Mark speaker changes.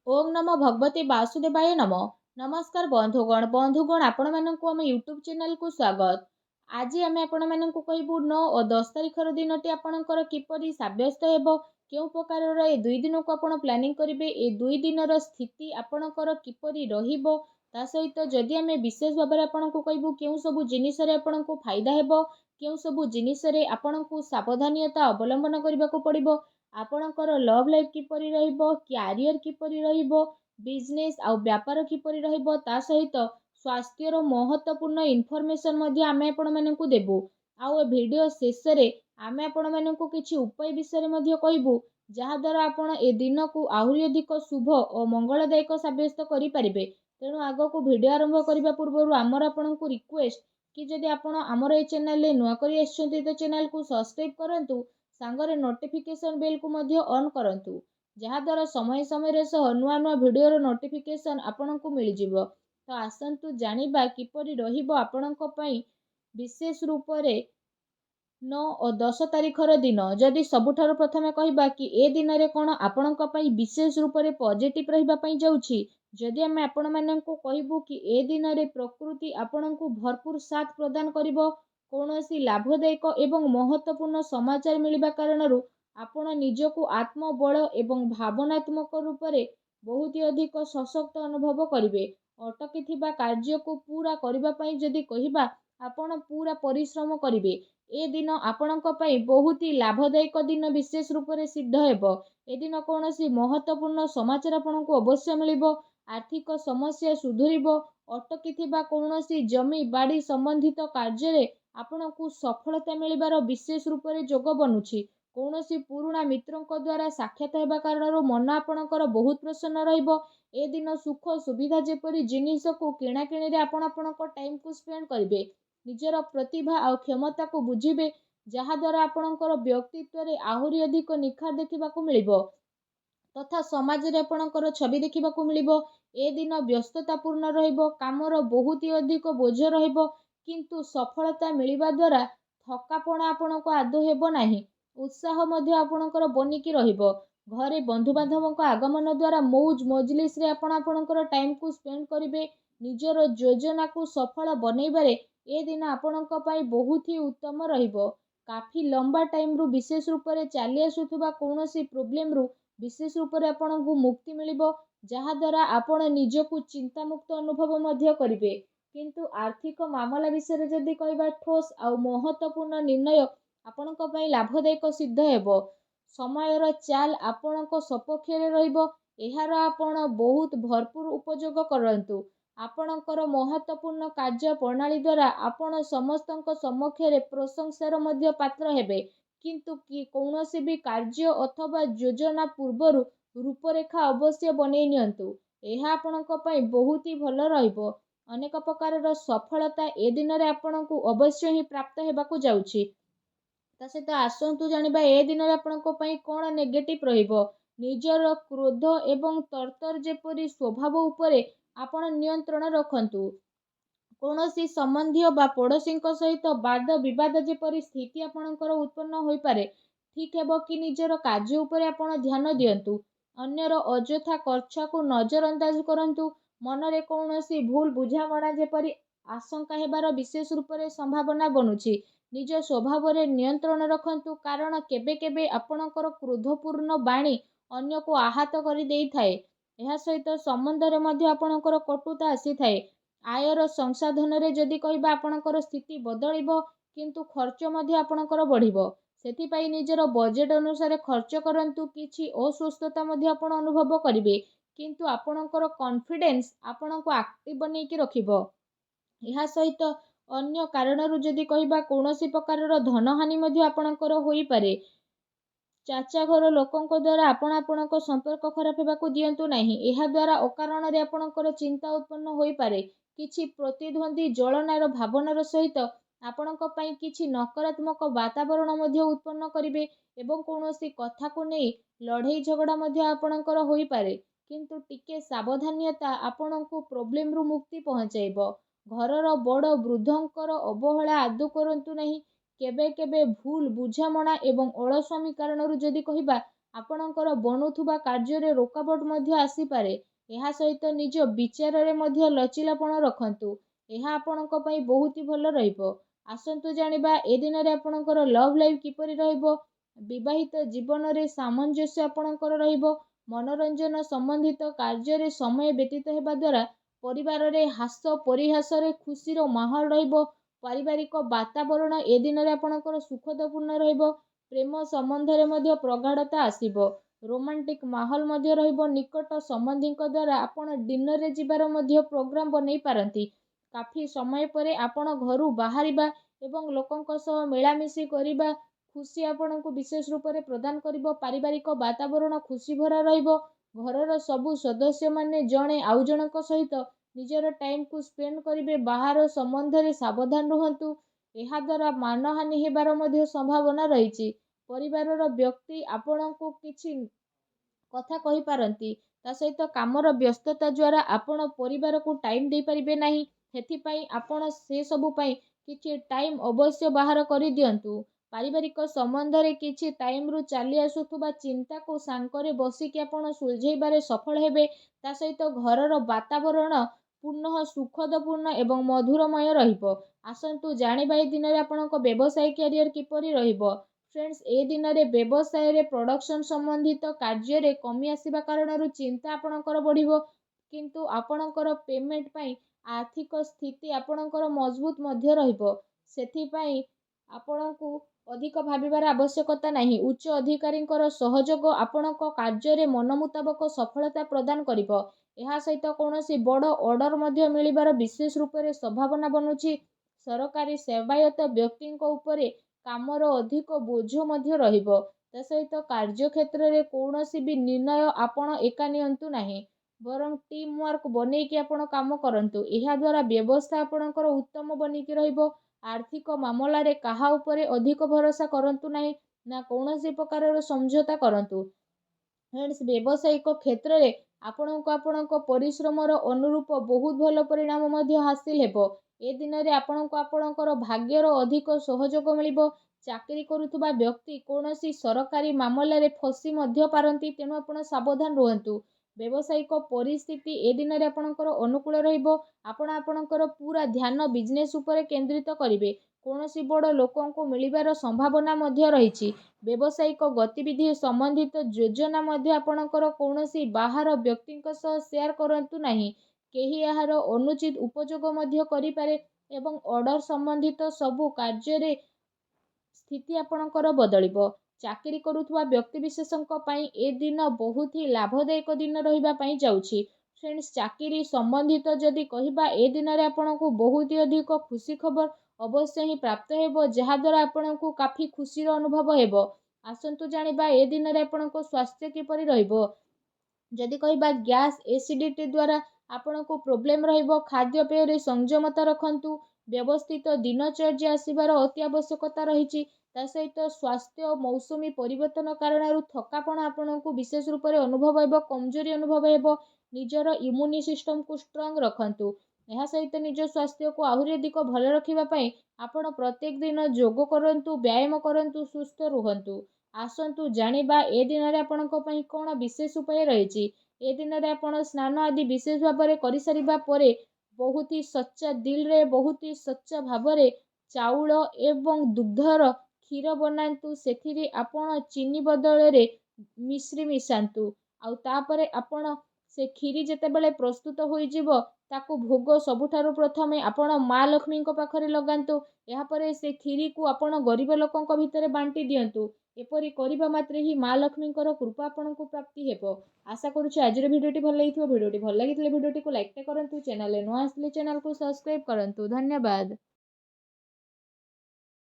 Speaker 1: ओम नमो भगवते वासुदेवाय नमः। नमस्कार बंधुगण आपण मानकु आम यूट्यूब चैनल को स्वागत। आज आम आपण मानकु कहबू 9 और 10 तारिखर दिनटी आपणकर किपरि साब्यस्त हेबो, केउ प्रकार ए दुई दिन को आपण प्लानिंग करिवे, ए दुई दिनर स्थिति आपणकर किपरि रहिबो, ता सहित जदि आम विशेष भाव में आपको कहबू केउ सब जिनिस रे आपणको फायदा हेबो, केउ सब जिनिस रे आपणको सावधानता अवलंबन करबा को पड़िबो, आपणकर लव लाइफ किपरि रहिबो, क्यारियर किपरि रहिबो, बिजनेस आउ व्यापार किपरि रहिबो, ता सहित स्वास्थ्यर महत्वपूर्ण इनफॉरमेशन मध्ये आमे आपण मानकु देबू। आउ ए वीडियो शेष रे आमे आपण मानकु किछि उपाय विषय मध्ये कहबू, जहा द्वारा आपण ए दिन को आहुरी अधिक शुभ और मंगलदायक साब्यस्त करि परिबे। तेणु आगो को वीडियो आरंभ करबा पूर्व आमर आपनकु रिक्वेस्ट कि जदि आपण आमर ए चैनल ले नुआ करी आछंती तो चैनल को सब्सक्राइब करंतु, सांगरे नोटिफिकेशन बेल को मध्य ऑन करंतु, जहा द्वारा समय समय सह नुआ नुआ वीडियो रो नोटिफिकेशन आपनकु मिल जिवो। तो आसंतु जानिबा किपरि रहिबो आपनक पई विशेष रूप रे 9 और 10 तारिखर दिन। जदि सबुठार प्रथमे कहबा कि ए दिन रे कोन आपनक पई विशेष रूप रे पॉजिटिव रहिबा पई जाउछि, जदि आमे आपण माननकु कहबू कि ए दिन रे प्रकृति आपनकु भरपूर साथ प्रदान करिवो, कौनसी लाभदायक एवं महत्वपूर्ण समाचार मिलिबा कारणरू आपण निजको आत्मबल एवं भावनात्मक रूप से बहुत अधिक सशक्त अनुभव करिवे। अटकी थिबा कार्य को पूरा करबा पई जदि कहिबा आपण पूरा परिश्रम करिवे, ए दिन आपणक पई बहुत ही लाभदायक दिन विशेष रूप से सिद्ध हेबो। ए दिन कौनसी महत्वपूर्ण समाचार आपणको अवश्य मिलिबो, आर्थिक समस्या सुधुरिबो, अटकी थिबा कौनसी जमी बाड़ी संबंधित कार्य रे आपणको सफलता मिलिबार विशेष रूप से जोग बनुछि। कौनसी पुराणा मित्रंक द्वारा साक्षात हेबा कारणरू मन आपणकर बहुत प्रसन्न रहिबो। ए दिन सुख सुविधा जेपरि जिनिस को किणा किणी रे आपण आपणक टाइम को स्पेंड करिवे, निजर प्रतिभा और क्षमता को बुझिबे, जहा द्वारा आपणकर व्यक्तित्व रे आहुरी अधिक निखार देखिबा को मिलिबो तथा समाज रे आपणकर छवि देखिबा को मिलिबो। ए दिन व्यस्ततापूर्ण रहिबो, कामर बहुत ही अधिक बोझ रहिबो, किंतु सफलता मिलिबा द्वारा थकापणा आपणको आदो हेबो नाही, उत्साह मध्य आपणकर बनिकी रहिबो। घरे बंधु बांधवक आगमन द्वारा मौज मजलिस रे आपणकर टाइम को स्पेंड करिवे। निजर योजना को सफल बनैबारे ए दिन आपणक पई बहुत ही उत्तम रहिबो। काफी लंबा टाइम रु विशेष रूप से चली आसुथुबा कौनसी प्रॉब्लम रु विशेष रूप से आपणको मुक्ति मिलिबो, जहा द्वारा आपण निजको चिंता मुक्त अनुभव मध्य करिवे। किंतु आर्थिक मामला विषय जदि कहबा ठोस आ महत्वपूर्ण निर्णय आपणक पई लाभदायक सिद्ध हेबो। समयर चाल आपणक सपक्ष रे रहिबो, एहार आपण बहुत भरपूर उपयोग करंतु। आपणकर महत्वपूर्ण कार्य प्रणाली द्वारा आपण समस्तक समक्ष रे प्रशंसार मध्य पात्र हेबे, किंतु कि कौनसी भी कार्य अथवा योजना पूर्वरु रूपरेखा अवश्य बनै नियंतु, एहा आपणक पई बहुत ही भल रहिबो। अनेक प्रकार सफलता ए दिन रे आपणको अवश्य ही प्राप्त हेबाकू जाउछि। ता सहित आसंतु जानिबा ए दिन रे आपणको पई कोन नेगेटिव रहिबो। निजर क्रोध एवं तर्तर जेपरि स्वभाव उपरे आपण नियंत्रण रखंतु। कौनसी संबंधी बा पड़ोसी सहित वाद विवाद जेपरि स्थिति आपणकर उत्पन्न होई पारे, ठीक हेबो कि निजर कार्य उपरे आपण ध्यान दियंतु। अन्यर अजथा खर्च को नजरअंदाज करंतु। मनरे कौनसी भूल बुझामणा जेपरि आशंका हेबार विशेष रूप से संभावना बनुछि। निज स्वभाव रे नियंत्रण रखंतु, कारण केबे केबे आपणकर क्रोधपूर्ण बाणी अन्य को आहत करि देई थाए। एहा सहित संबंध रे मध्य आपणकर कटुता आसी थाए। आयर संसाधन रे जदि कहबा आपणकर स्थिति बदलिबो, किंतु खर्च मध्य आपणकर बढ़िबो। सेति पई निजर बजेट अनुसार खर्च करंतु। किछि अस्वस्थता मध्य आपण अनुभव करिवे, किंतु आपणकर कॉन्फिडेंस आपणको एक्टिव बनेकी रखिबो। एहा सहित अन्य कारणरू जदि कहबा कौनसी प्रकार धनहानि मध्य आपणकर होई पारे। चाचा घर लोकंक द्वारा आपणक संपर्क खराब हेबाकू दियंतु नाही। एहा द्वारा अकारण रे आपणकर चिंता उत्पन्न होई पारे। किछि प्रतिद्वंदी जलनार भावनार सहित आपणक पई किछि नकारात्मक वातावरण मध्य उत्पन्न करिवे एवं कौनसी कथा को नहीं लड़ाई झगड़ा मध्य आपणकर होई पारे, किंतु टिके सावधानता आपणको प्रॉब्लम रु मुक्ति पहुंचाइबो। घरर बड़ वृद्धंकर अवहेला आदौ करंतु नहीं। केबे केबे भूल बुझामणा एवं अलस्वामी कारणरू जदि कहबा ଆପଣଙ୍କର ବନୁଥିବା କାର୍ଯ୍ୟରେ ରୋକାବଟ ମଧ୍ୟ ଆସିପାରେ। ଏହା ସହିତ ନିଜ ବିଚାରରେ ମଧ୍ୟ ଲଚିଲାପଣ ରଖନ୍ତୁ। ଏହା ଆପଣଙ୍କ ପାଇଁ ବହୁତ ଭଲ ରହିବ। ଆସନ୍ତୁ ଜାଣିବା ଏ ଦିନରେ ଆପଣଙ୍କର ଲଭ୍ ଲାଇଫ୍ କିପରି ରହିବ। ବିବାହିତ ଜୀବନରେ ସାମଞ୍ଜସ୍ୟ ଆପଣଙ୍କର ରହିବ। ମନୋରଞ୍ଜନ ସମ୍ବନ୍ଧିତ କାର୍ଯ୍ୟରେ ସମୟ ବ୍ୟତୀତ ହେବା ଦ୍ୱାରା ପରିବାରରେ ହାସ୍ୟ ପରିହାସରେ ଖୁସିର ମାହୋଲ ରହିବ। ପାରିବାରିକ ବାତାବରଣ ଏ ଦିନରେ ଆପଣଙ୍କର ସୁଖଦପୂର୍ଣ୍ଣ ରହିବ। ପ୍ରେମ ସମ୍ବନ୍ଧରେ ମଧ୍ୟ ପ୍ରଗାଢ଼ତା ଆସିବ। ରୋମାଣ୍ଟିକ୍ ମାହୋଲ ମଧ୍ୟ ରହିବ। ନିକଟ ସମ୍ବନ୍ଧୀଙ୍କ ଦ୍ୱାରା ଆପଣ ଡିନରରେ ଯିବାର ମଧ୍ୟ ପ୍ରୋଗ୍ରାମ ବନେଇ ପାରନ୍ତି। କାଫି ସମୟ ପରେ ଆପଣ ଘରୁ ବାହାରିବା ଏବଂ ଲୋକଙ୍କ ସହ ମିଳାମିଶି କରିବା ଖୁସି ଆପଣଙ୍କୁ ବିଶେଷ ରୂପରେ ପ୍ରଦାନ କରିବ। ପାରିବାରିକ ବାତାବରଣ ଖୁସି ଭରା ରହିବ। ଘରର ସବୁ ସଦସ୍ୟମାନେ ଜଣେ ଆଉ ଜଣଙ୍କ ସହିତ ନିଜର ଟାଇମକୁ ସ୍ପେଣ୍ଡ କରିବେ। ବାହାର ସମ୍ବନ୍ଧରେ ସାବଧାନ ରୁହନ୍ତୁ। ଏହାଦ୍ୱାରା ମାନହାନି ହେବାର ମଧ୍ୟ ସମ୍ଭାବନା ରହିଛି। ପରିବାରର ବ୍ୟକ୍ତି ଆପଣଙ୍କୁ କିଛି କଥା କହିପାରନ୍ତି। ତା ସହିତ କାମର ବ୍ୟସ୍ତତା ଦ୍ୱାରା ଆପଣ ପରିବାରକୁ ଟାଇମ୍ ଦେଇପାରିବେ ନାହିଁ। ସେଥିପାଇଁ ଆପଣ ସେସବୁ ପାଇଁ କିଛି ଟାଇମ୍ ଅବଶ୍ୟ ବାହାର କରିଦିଅନ୍ତୁ। ପାରିବାରିକ ସମ୍ବନ୍ଧରେ କିଛି ଟାଇମ୍ରୁ ଚାଲି ଆସୁଥିବା ଚିନ୍ତାକୁ ସାଙ୍ଗରେ ବସିକି ଆପଣ ସୁଲଝେଇବାରେ ସଫଳ ହେବେ। ତା ସହିତ ଘରର ବାତାବରଣ ପୁନଃ ସୁଖଦପୂର୍ଣ୍ଣ ଏବଂ ମଧୁରମୟ ରହିବ। ଆସନ୍ତୁ ଜାଣିବା ଏ ଦିନରେ ଆପଣଙ୍କ ବ୍ୟବସାୟ କ୍ୟାରିୟର କିପରି ରହିବ। ଫ୍ରେଣ୍ଡସ୍, ଏ ଦିନରେ ବ୍ୟବସାୟରେ ପ୍ରଡକ୍ସନ ସମ୍ବନ୍ଧିତ କାର୍ଯ୍ୟରେ କମି ଆସିବା କାରଣରୁ ଚିନ୍ତା ଆପଣଙ୍କର ବଢ଼ିବ। କିନ୍ତୁ ଆପଣଙ୍କର ପେମେଣ୍ଟ ପାଇଁ ଆର୍ଥିକ ସ୍ଥିତି ଆପଣଙ୍କର ମଜବୁତ ମଧ୍ୟ ରହିବ। ସେଥିପାଇଁ ଆପଣଙ୍କୁ ଅଧିକ ଭାବିବାର ଆବଶ୍ୟକତା ନାହିଁ। ଉଚ୍ଚ ଅଧିକାରୀଙ୍କର ସହଯୋଗ ଆପଣଙ୍କ କାର୍ଯ୍ୟରେ ମନ ମୁତାବକ ସଫଳତା ପ୍ରଦାନ କରିବ। ଏହା ସହିତ କୌଣସି ବଡ଼ ଅର୍ଡର ମଧ୍ୟ ମିଳିବାର ବିଶେଷ ରୂପରେ ସମ୍ଭାବନା ବନୁଛି। ସରକାରୀ ସେବାୟତ ବ୍ୟକ୍ତିଙ୍କ ଉପରେ କାମର ଅଧିକ ବୋଝ ମଧ୍ୟ ରହିବ। ତା ସହିତ କାର୍ଯ୍ୟକ୍ଷେତ୍ରରେ କୌଣସି ବି ନିର୍ଣ୍ଣୟ ଆପଣ ଏକା ନିଅନ୍ତୁ ନାହିଁ। ବରଂ ଟିମ୍ ୱାର୍କ ବନେଇକି ଆପଣ କାମ କରନ୍ତୁ। ଏହା ଦ୍ୱାରା ବ୍ୟବସ୍ଥା ଆପଣଙ୍କର ଉତ୍ତମ ବନିକି ରହିବ। ଆର୍ଥିକ ମାମଲାରେ କାହା ଉପରେ ଅଧିକ ଭରସା କରନ୍ତୁ ନାହିଁ, ନା କୌଣସି ପ୍ରକାରର ସମଝୋତା କରନ୍ତୁ। ଫ୍ରେଣ୍ଡସ୍, ବ୍ୟବସାୟିକ କ୍ଷେତ୍ରରେ ଆପଣଙ୍କୁ ଆପଣଙ୍କ ପରିଶ୍ରମର ଅନୁରୂପ ବହୁତ ଭଲ ପରିଣାମ ମଧ୍ୟ ହାସିଲ ହେବ। ଏ ଦିନରେ ଆପଣଙ୍କୁ ଆପଣଙ୍କର ଭାଗ୍ୟର ଅଧିକ ସହଯୋଗ ମିଳିବ। ଚାକିରି କରୁଥିବା ବ୍ୟକ୍ତି କୌଣସି ସରକାରୀ ମାମଲାରେ ଫସି ମଧ୍ୟ ପାରନ୍ତି, ତେଣୁ ଆପଣ ସାବଧାନ ରୁହନ୍ତୁ। ବ୍ୟବସାୟିକ ପରିସ୍ଥିତି ଏ ଦିନରେ ଆପଣଙ୍କର ଅନୁକୂଳ ରହିବ। ଆପଣ ଆପଣଙ୍କର ପୁରା ଧ୍ୟାନ ବିଜନେସ୍ ଉପରେ କେନ୍ଦ୍ରିତ କରିବେ। କୌଣସି ବଡ଼ ଲୋକଙ୍କୁ ମିଳିବାର ସମ୍ଭାବନା ମଧ୍ୟ ରହିଛି। ବ୍ୟବସାୟିକ ଗତିବିଧି ସମ୍ବନ୍ଧିତ ଯୋଜନା ମଧ୍ୟ ଆପଣଙ୍କର କୌଣସି ବାହାର ବ୍ୟକ୍ତିଙ୍କ ସହ ସେୟାର କରନ୍ତୁ ନାହିଁ। କେହି ଏହାର ଅନୁଚିତ ଉପଯୋଗ ମଧ୍ୟ କରିପାରେ ଏବଂ ଅର୍ଡର ସମ୍ବନ୍ଧିତ ସବୁ କାର୍ଯ୍ୟରେ ସ୍ଥିତି ଆପଣଙ୍କର ବଦଳିବ। ଚାକିରି କରୁଥିବା ବ୍ୟକ୍ତିବିଶେଷଙ୍କ ପାଇଁ ଏ ଦିନ ବହୁତ ହି ଲାଭଦାୟକ ଦିନ ରହିବା ପାଇଁ ଯାଉଛି। ଫ୍ରେଣ୍ଡସ୍, ଚାକିରି ସମ୍ବନ୍ଧିତ ଯଦି କହିବା, ଏ ଦିନରେ ଆପଣଙ୍କୁ ବହୁତ ଅଧିକ ଖୁସି ଖବର ଅବଶ୍ୟ ହିଁ ପ୍ରାପ୍ତ ହେବ, ଯାହାଦ୍ୱାରା ଆପଣଙ୍କୁ କାଫି ଖୁସିର ଅନୁଭବ ହେବ। ଆସନ୍ତୁ ଜାଣିବା ଏ ଦିନରେ ଆପଣଙ୍କ ସ୍ୱାସ୍ଥ୍ୟ କିପରି ରହିବ। ଯଦି କହିବା ଗ୍ୟାସ୍ ଏସିଡିଟି ଦ୍ୱାରା ଆପଣଙ୍କୁ ପ୍ରୋବ୍ଲେମ ରହିବ। ଖାଦ୍ୟପେୟରେ ସଂଯମତା ରଖନ୍ତୁ। ବ୍ୟବସ୍ଥିତ ଦିନଚର୍ଯ୍ୟା ଆସିବାର ଅତି ଆବଶ୍ୟକତା ରହିଛି। ତା ସହିତ ସ୍ୱାସ୍ଥ୍ୟ ମୌସୁମୀ ପରିବର୍ତ୍ତନ କାରଣରୁ ଥକାପଣ ଆପଣଙ୍କୁ ବିଶେଷ ରୂପରେ ଅନୁଭବ ହେବ, କମଜୋରି ଅନୁଭବ ହେବ। ନିଜର ଇମ୍ୟୁନି ସିଷ୍ଟମକୁ ଷ୍ଟ୍ରଙ୍ଗ ରଖନ୍ତୁ। ଏହା ସହିତ ନିଜ ସ୍ୱାସ୍ଥ୍ୟକୁ ଆହୁରି ଅଧିକ ଭଲ ରଖିବା ପାଇଁ ଆପଣ ପ୍ରତ୍ୟେକ ଦିନ ଯୋଗ କରନ୍ତୁ, ବ୍ୟାୟାମ କରନ୍ତୁ, ସୁସ୍ଥ ରୁହନ୍ତୁ। ଆସନ୍ତୁ ଜାଣିବା ଏ ଦିନରେ ଆପଣଙ୍କ ପାଇଁ କ'ଣ ବିଶେଷ ଉପାୟ ରହିଛି। ଏ ଦିନରେ ଆପଣ ସ୍ନାନ ଆଦି ବିଶେଷ ଭାବରେ କରିସାରିବା ପରେ ବହୁତ ହି ସଚ୍ଚା ଦିଲରେ, ବହୁତ ହି ସଚ୍ଚା ଭାବରେ ଚାଉଳ ଏବଂ ଦୁଗ୍ଧର କ୍ଷୀର ବନାନ୍ତୁ। ସେଥିରେ ଆପଣ ଚିନି ବଦଳରେ ମିଶ୍ରି ମିଶାନ୍ତୁ। ଆଉ ତାପରେ ଆପଣ ସେ କ୍ଷୀରି ଯେତେବେଳେ ପ୍ରସ୍ତୁତ ହୋଇଯିବ, ତାକୁ ଭୋଗ ସବୁଠାରୁ ପ୍ରଥମେ ଆପଣ ମା ଲକ୍ଷ୍ମୀଙ୍କ ପାଖରେ ଲଗାନ୍ତୁ। ଏହାପରେ ସେ କ୍ଷୀରିକୁ ଆପଣ ଗରିବ ଲୋକଙ୍କ ଭିତରେ ବାଣ୍ଟି ଦିଅନ୍ତୁ। ଏପରି କରିବା ମାତ୍ରେ ହିଁ ମା ଲକ୍ଷ୍ମୀଙ୍କର କୃପା ଆପଣଙ୍କୁ ପ୍ରାପ୍ତି ହେବ। ଆଶା କରୁଛି ଆଜିର ଭିଡ଼ିଓଟି ଭଲ ଲାଗିଥିବ। ଭିଡ଼ିଓଟି ଭଲ ଲାଗିଥିଲେ ଭିଡ଼ିଓଟିକୁ ଲାଇକ୍ଟେ କରନ୍ତୁ। ଚ୍ୟାନେଲରେ ନୂଆ ଆସିଲେ ଚ୍ୟାନେଲକୁ ସବସ୍କ୍ରାଇବ୍ କରନ୍ତୁ। ଧନ୍ୟବାଦ।